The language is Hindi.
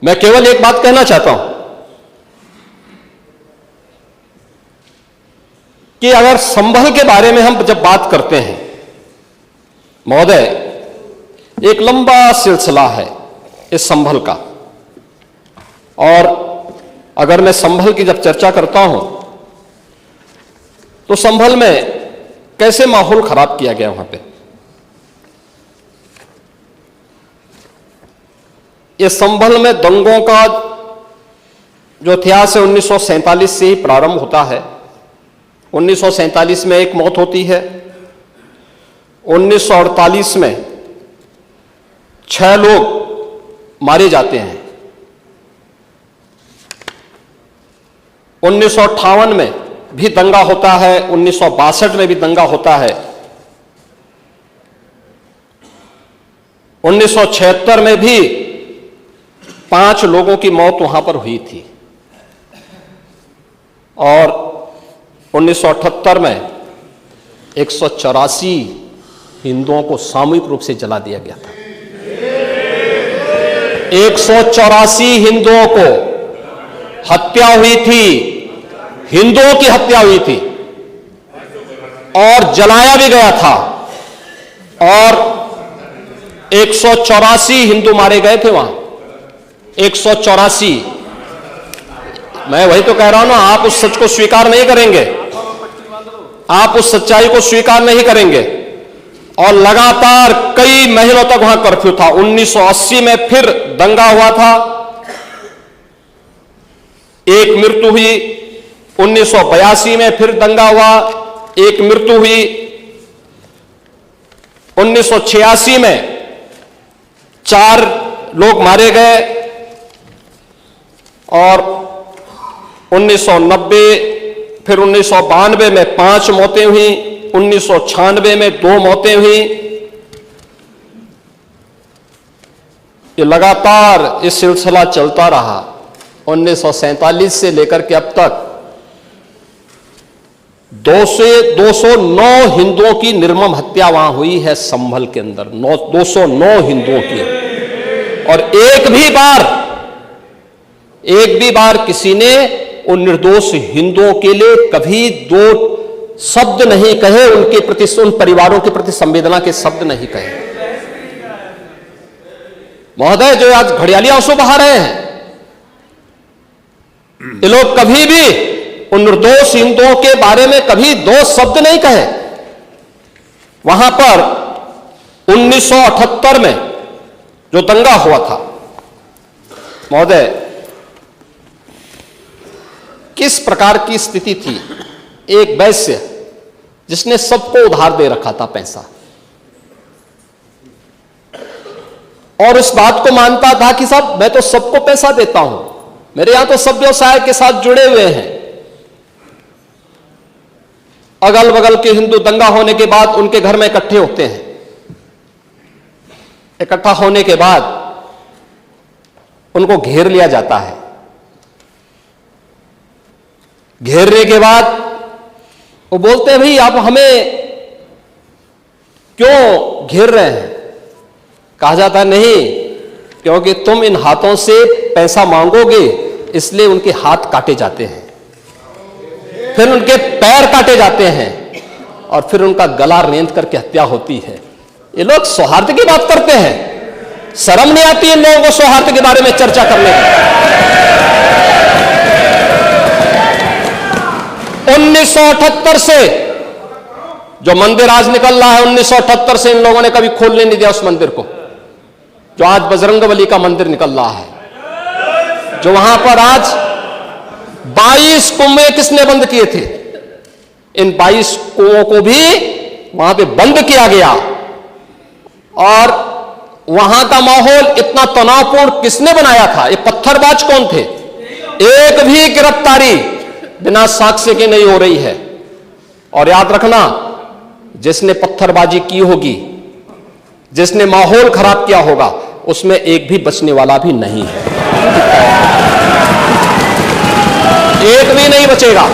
मैं केवल एक बात कहना चाहता हूं कि अगर संभल के बारे में हम जब बात करते हैं महोदय, एक लंबा सिलसिला है इस संभल का, और अगर मैं संभल की जब चर्चा करता हूं तो संभल में कैसे माहौल खराब किया गया वहां पे। इस संभल में दंगों का जो इतिहास है 1947 से ही प्रारंभ होता है। 1947 में एक मौत होती है, 1948 में 6 लोग मारे जाते हैं, 1958 में भी दंगा होता है, 1962 में भी दंगा होता है, 1976 में भी 5 लोगों की मौत वहां पर हुई थी, और 1978 में 184 हिंदुओं को सामूहिक रूप से जला दिया गया था। 184 हिंदुओं को हत्या हुई थी, हिंदुओं की हत्या हुई थी और जलाया भी गया था, और 184 हिंदू मारे गए थे वहां। 184। मैं वही तो कह रहा हूं ना, आप उस सच को स्वीकार नहीं करेंगे, आप उस सच्चाई को स्वीकार नहीं करेंगे, और लगातार कई महीनों तक वहां कर्फ्यू था। 1980 में फिर दंगा हुआ था, एक मृत्यु हुई। 1982 में फिर दंगा हुआ, एक मृत्यु हुई। 1986 में 4 लोग मारे गए, और 1990 फिर 1992 में 5 मौतें हुई, 1996 में 2 मौतें हुई। ये लगातार इस सिलसिला चलता रहा। 1947 से लेकर के अब तक 209 हिंदुओं की निर्मम हत्या वहां हुई है संभल के अंदर, 209 हिंदुओं की। और एक भी बार किसी ने उन निर्दोष हिंदुओं के लिए कभी 2 शब्द नहीं कहे, उनके प्रति, उन परिवारों के प्रति संवेदना के शब्द नहीं कहे। महोदय, जो आज घड़ियाली आंसू बहा रहे हैं, ये लोग कभी भी उन निर्दोष हिंदुओं के बारे में कभी 2 शब्द नहीं कहे। वहां पर 1978 में जो दंगा हुआ था महोदय, किस प्रकार की स्थिति थी। एक वैश्य जिसने सबको उधार दे रखा था पैसा, और इस बात को मानता था कि साहब मैं तो सबको पैसा देता हूं, मेरे यहां तो सब व्यवसाय के साथ जुड़े हुए हैं। अगल बगल के हिंदू दंगा होने के बाद उनके घर में इकट्ठे होते हैं। इकट्ठा होने के बाद उनको घेर लिया जाता है। घेरने के बाद वो बोलते हैं, भाई आप हमें क्यों घेर रहे हैं? कहा जाता है, नहीं, क्योंकि तुम इन हाथों से पैसा मांगोगे, इसलिए उनके हाथ काटे जाते हैं, फिर उनके पैर काटे जाते हैं, और फिर उनका गला रेंद करके हत्या होती है। ये लोग सौहार्द की बात करते हैं, शर्म नहीं आती इन लोगों को सौहार्द के बारे में चर्चा करने की। 1978 से जो मंदिर आज निकल रहा है, 1978 से इन लोगों ने कभी खोलने नहीं दिया उस मंदिर को, जो आज बजरंगबली का मंदिर निकल रहा है। जो वहां पर आज 22 कुएं किसने बंद किए थे, इन 22 कुओं को भी वहां पे बंद किया गया। और वहां का माहौल इतना तनावपूर्ण किसने बनाया था? ये पत्थरबाज कौन थे? एक भी गिरफ्तारी बिना साक्ष्य के नहीं हो रही है। और याद रखना, जिसने पत्थरबाजी की होगी, जिसने माहौल खराब किया होगा, उसमें एक भी बचने वाला भी नहीं है, एक भी नहीं बचेगा।